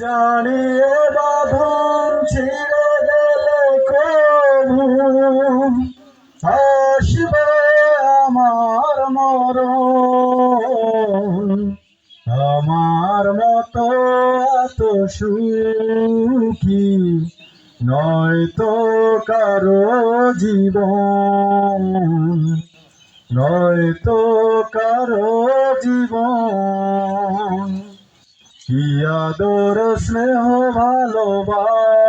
জানিয়ে বাঁধন ছিঁড়ে গেলে কবু আসবে আমার মরণ। আমার মতো এত সুখী নয়তো কারো জীবন, নয়তো কারো জীবন। কি আদর স্নেহ ভালোবাসা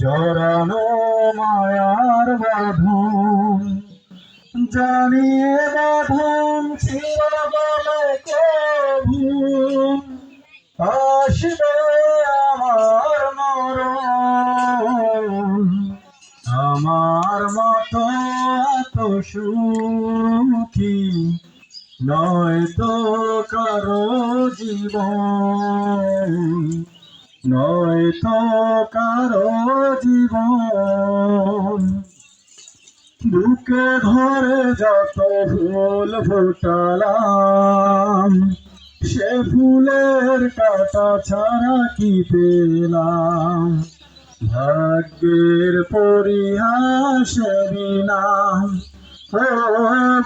জড়ানো মায়ার বাঁধন। জানিয়ে বাঁধন ছিঁড়ে গেলে কবু আসবে আমার মরণ। আমার মতো এত সুখী নয়তো কারো জীবন, নয়তো কারো জীবন। বুকে ধরে যত ফুল ফোটালাম, সে ফুলের কাঁটা ছাড়া কি পেলাম। ভাগ্যের পরিহাসেরই নাম। ও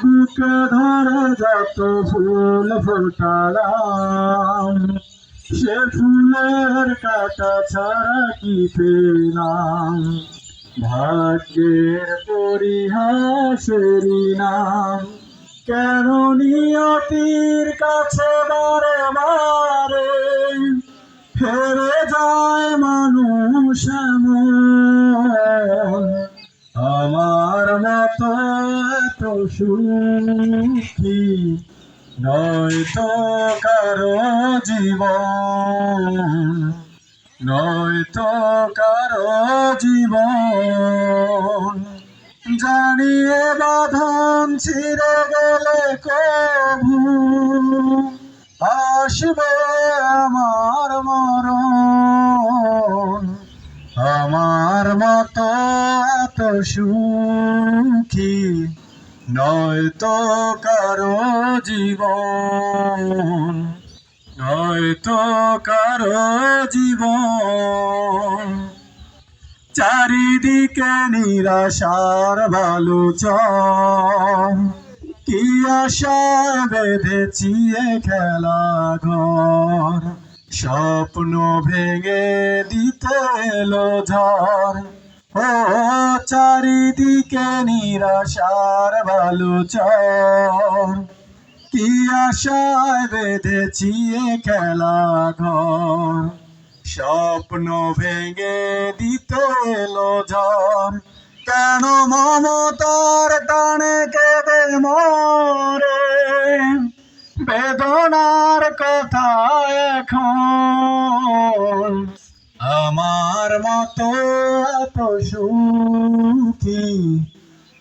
বুকে ধরে যত ফুল ফোটালাম, সে ফুলের কাঁটা ছাড়া কি পেলাম। ভাগ্যের পরিহাসেরই নাম। কেন নিয়তির কাছে বারে বারে হেরে যায় মানুষ এমন। আমার মতো এত সুখী নয়তো কারো জীবন, নয়তো কারো জীবন। জানিয়ে বাঁধন ছিঁড়ে গেলে কবু আসবে আমার মরণ। আমার মতো এত সুখী নয়তো কারো জীবন, নয়তো কারো জীবন। চারিদিকে নিরাশার বালুচর, কি আশায় বেঁধেছি এ খেলা ঘর। স্বপ্ন ভেঙে দিতে এলো ঝড়। ও চারিদিকে নিরাশার বালুচর, কি আশায় বেঁধেছি এ খেলা ঘর। স্বপ্ন ভেঙে দিতে এলো ঝড়। কেন মমতার টানে কেঁদে মরে বেদনার কথা এখন। আমার মতো এত সুখী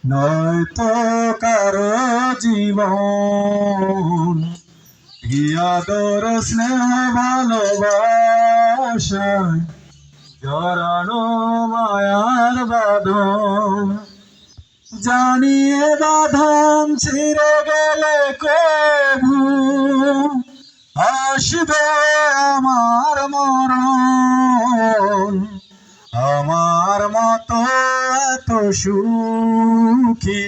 নয়তো কারো জীবন। কি আদর স্নেহ ভালোবাসায় জড়ানো মায়ার বাঁধন। জানিয়ে বাঁধন ছিঁড়ে গেলে কবু আসবে আমার মরণ। আমার মতো এত সুখী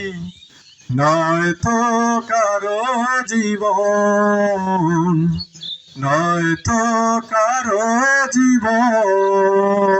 নয়তো কারো জীবন, নয়তো কারো জীবন।